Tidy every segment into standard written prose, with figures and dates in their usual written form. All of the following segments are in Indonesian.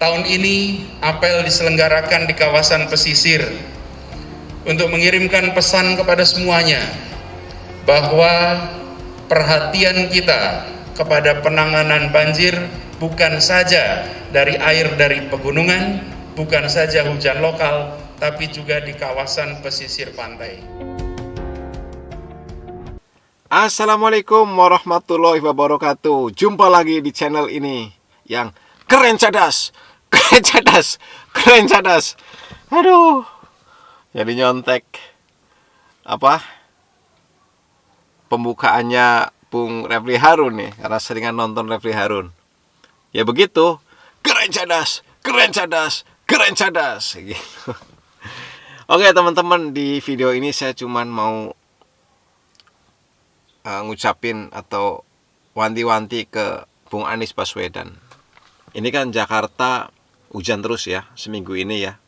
Tahun ini apel diselenggarakan di kawasan pesisir untuk mengirimkan pesan kepada semuanya bahwa perhatian kita kepada penanganan banjir bukan saja dari air dari pegunungan, bukan saja hujan lokal, tapi juga di kawasan pesisir pantai. Assalamualaikum warahmatullahi wabarakatuh. Jumpa lagi di channel ini yang keren cadas, keren cadas, keren cadas. Aduh, jadi nyontek pembukaannya Bung Refli Harun nih, karena seringan nonton Refli Harun. Ya begitu, keren cadas, keren cadas, keren cadas gitu. Oke teman-teman, di video ini saya cuman mau ngucapin atau wanti-wanti ke Bung Anies Baswedan. Ini kan Jakarta hujan terus ya, seminggu ini ya.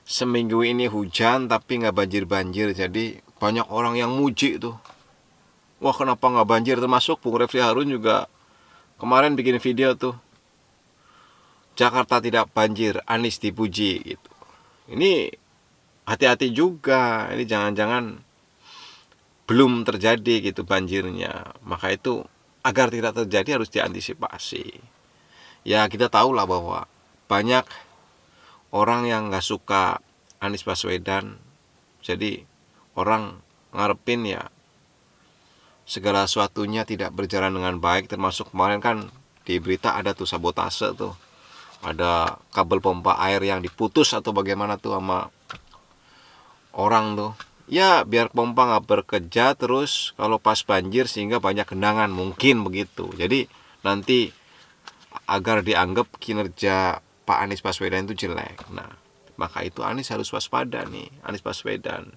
Seminggu ini hujan tapi nggak banjir-banjir, jadi banyak orang yang muji tuh. Wah, kenapa nggak banjir? Termasuk Bung Refli Harun juga kemarin bikin video tuh, Jakarta tidak banjir, Anies dipuji gitu. Ini hati-hati juga, ini jangan-jangan belum terjadi gitu banjirnya. Maka itu agar tidak terjadi harus diantisipasi. Ya kita tahulah bahwa banyak orang yang gak suka Anies Baswedan. Jadi orang ngarepin ya segala sesuatunya tidak berjalan dengan baik. Termasuk kemarin kan di berita ada tuh sabotase tuh, ada kabel pompa air yang diputus atau bagaimana tuh sama orang tuh. Ya biar pompa nggak bekerja terus kalau pas banjir sehingga banyak genangan, mungkin begitu. Jadi nanti agar dianggap kinerja Pak Anies Baswedan itu jelek. Nah, maka itu Anies harus waspada nih, Anies Baswedan.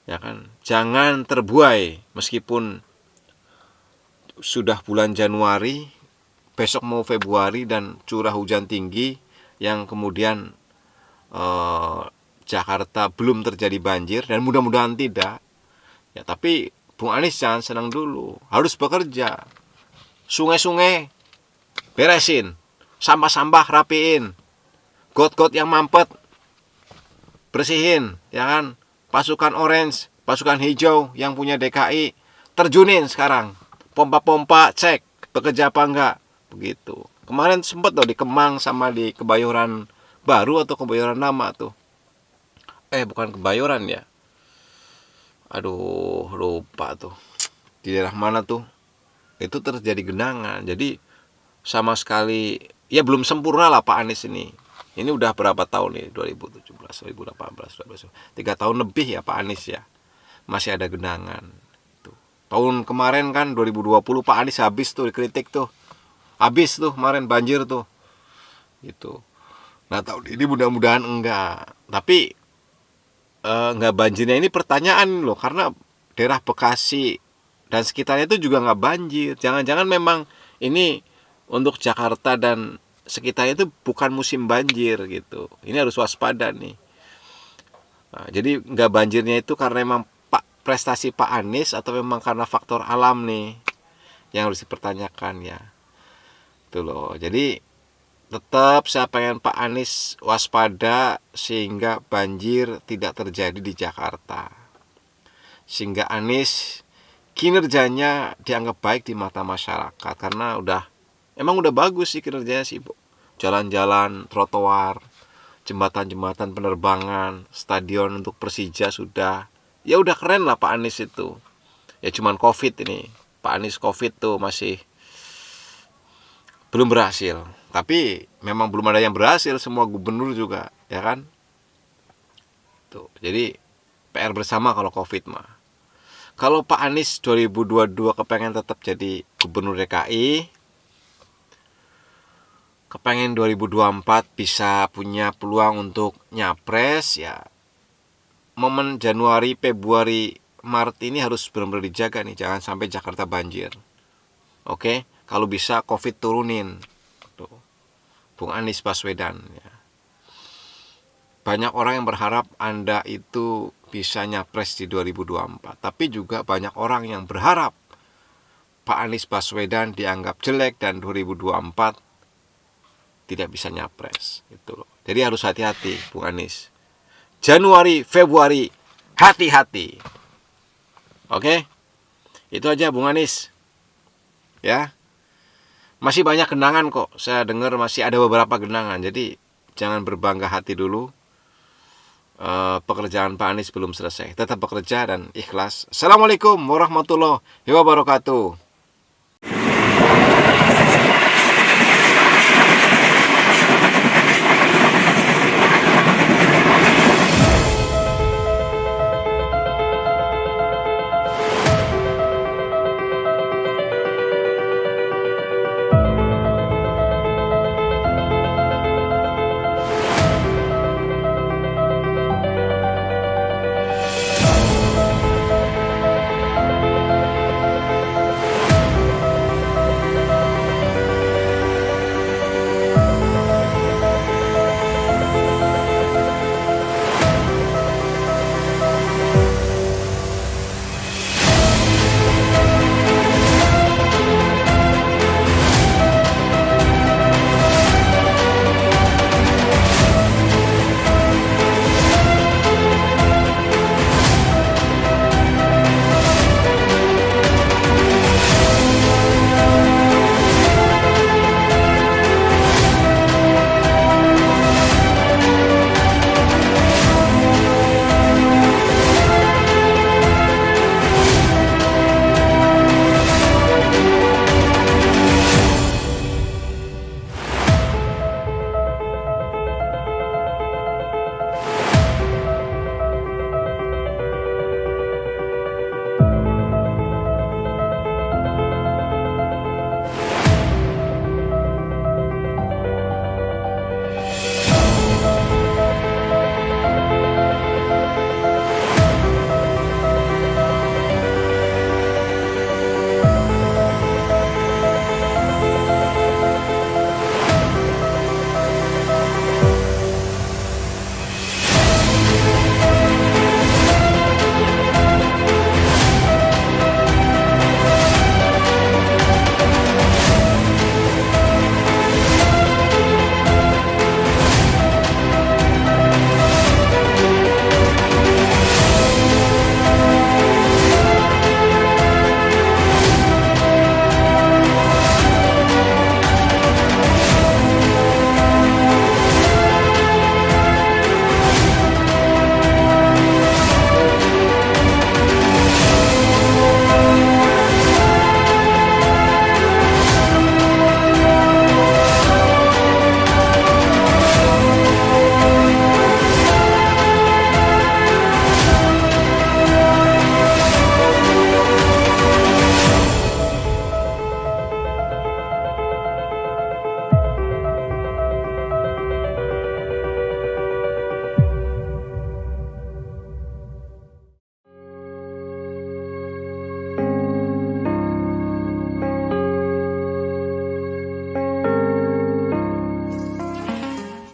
Ya kan, jangan terbuai meskipun sudah bulan Januari, besok mau Februari dan curah hujan tinggi yang kemudian Jakarta belum terjadi banjir dan mudah-mudahan tidak. Ya, tapi Bung Anies jangan senang dulu, harus bekerja. Sungai-sungai beresin, sampah-sampah rapiin, got-got yang mampet bersihin, ya kan? Pasukan orange, pasukan hijau yang punya DKI terjunin sekarang. Pompa-pompa cek bekerja apa enggak, begitu. Kemarin sempat loh di Kemang sama di Kebayoran Baru atau Kebayoran Lama tuh. Bukan Kebayoran ya. Aduh, lupa tuh. Di daerah mana tuh? Itu terjadi genangan. Jadi sama sekali ya belum sempurna lah Pak Anies ini. Ini udah berapa tahun nih? 2017, 2018, 3 tahun lebih ya Pak Anies ya. Masih ada genangan. Tuh. Tahun kemarin kan 2020 Pak Anies habis tuh dikritik tuh. Habis tuh kemarin banjir tuh. Gitu. Nah, tahun ini mudah-mudahan enggak. Tapi nggak banjirnya ini pertanyaan loh, karena daerah Bekasi dan sekitarnya itu juga nggak banjir. Jangan-jangan memang ini untuk Jakarta dan sekitarnya itu bukan musim banjir gitu. Ini harus waspada nih. Nah, jadi nggak banjirnya itu karena memang prestasi Pak Anies atau memang karena faktor alam nih yang harus dipertanyakan ya. Itu loh. Jadi tetap saya pengen Pak Anies waspada sehingga banjir tidak terjadi di Jakarta. Sehingga Anies kinerjanya dianggap baik di mata masyarakat, karena emang udah bagus sih kinerjanya sih, Bu. Jalan-jalan, trotoar, jembatan-jembatan penerbangan, stadion untuk Persija sudah. Ya udah keren lah Pak Anies itu. Ya cuman Covid ini. Pak Anies Covid tuh masih belum berhasil. Tapi memang belum ada yang berhasil, semua gubernur juga, ya kan? Tuh, jadi PR bersama kalau Covid mah. Kalau Pak Anies 2022 kepengen tetap jadi gubernur DKI, kepengen 2024 bisa punya peluang untuk nyapres, ya momen Januari, Februari, Maret ini harus benar-benar dijaga nih, jangan sampai Jakarta banjir. Oke, kalau bisa Covid turunin. Tuh. Bung Anies Baswedan ya. Banyak orang yang berharap Anda itu bisa nyapres di 2024, tapi juga banyak orang yang berharap Pak Anies Baswedan dianggap jelek dan 2024 tidak bisa nyapres gitu loh. Jadi harus hati-hati Bung Anies. Januari, Februari, hati-hati. Oke? Itu aja Bung Anies. Ya. Masih banyak genangan kok. Saya dengar masih ada beberapa genangan. Jadi jangan berbangga hati dulu. Pekerjaan Pak Anies belum selesai. Tetap bekerja dan ikhlas. Assalamualaikum warahmatullahi wabarakatuh.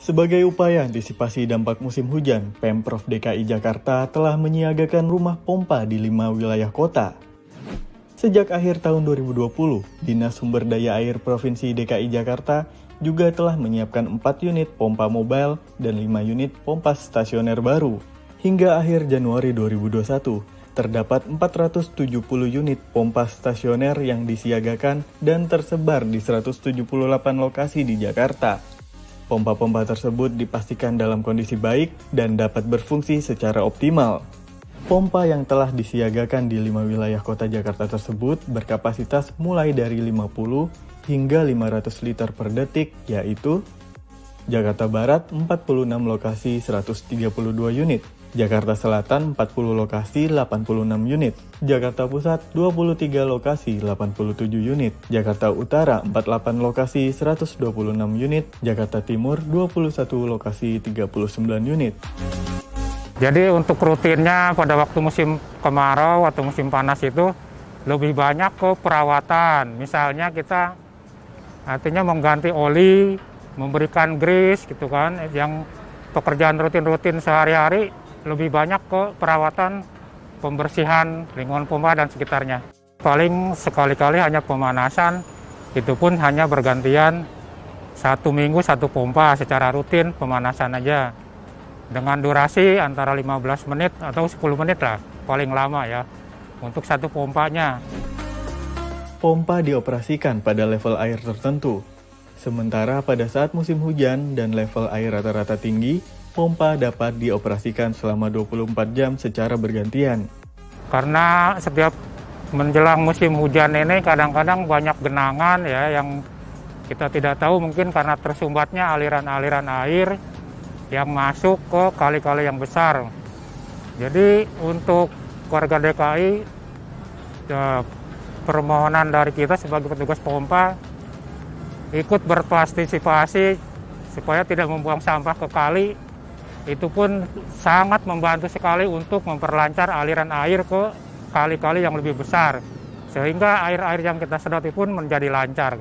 Sebagai upaya antisipasi dampak musim hujan, Pemprov DKI Jakarta telah menyiagakan rumah pompa di 5 wilayah kota. Sejak akhir tahun 2020, Dinas Sumber Daya Air Provinsi DKI Jakarta juga telah menyiapkan 4 unit pompa mobile dan 5 unit pompa stasioner baru. Hingga akhir Januari 2021, terdapat 470 unit pompa stasioner yang disiagakan dan tersebar di 178 lokasi di Jakarta. Pompa-pompa tersebut dipastikan dalam kondisi baik dan dapat berfungsi secara optimal. Pompa yang telah disiagakan di 5 wilayah kota Jakarta tersebut berkapasitas mulai dari 50 hingga 500 liter per detik, yaitu Jakarta Barat 46 lokasi 132 unit, Jakarta Selatan 40 lokasi 86 unit, Jakarta Pusat 23 lokasi 87 unit, Jakarta Utara 48 lokasi 126 unit, Jakarta Timur 21 lokasi 39 unit. Jadi untuk rutinnya pada waktu musim kemarau atau musim panas itu lebih banyak ke perawatan. Misalnya kita artinya mengganti oli, memberikan grease gitu kan, yang pekerjaan rutin-rutin sehari-hari lebih banyak ke perawatan pembersihan lingkungan pompa dan sekitarnya. Paling sekali-kali hanya pemanasan, itu pun hanya bergantian 1 minggu 1 pompa secara rutin pemanasan aja. Dengan durasi antara 15 menit atau 10 menit lah, paling lama ya, untuk 1 pompanya. Pompa dioperasikan pada level air tertentu. Sementara pada saat musim hujan dan level air rata-rata tinggi, pompa dapat dioperasikan selama 24 jam secara bergantian. Karena setiap menjelang musim hujan ini kadang-kadang banyak genangan ya yang kita tidak tahu, mungkin karena tersumbatnya aliran-aliran air yang masuk ke kali-kali yang besar. Jadi untuk warga DKI, permohonan dari kita sebagai petugas pompa ikut berpartisipasi supaya tidak membuang sampah ke kali. Itu pun sangat membantu sekali untuk memperlancar aliran air ke kali-kali yang lebih besar, sehingga air-air yang kita sedot pun menjadi lancar.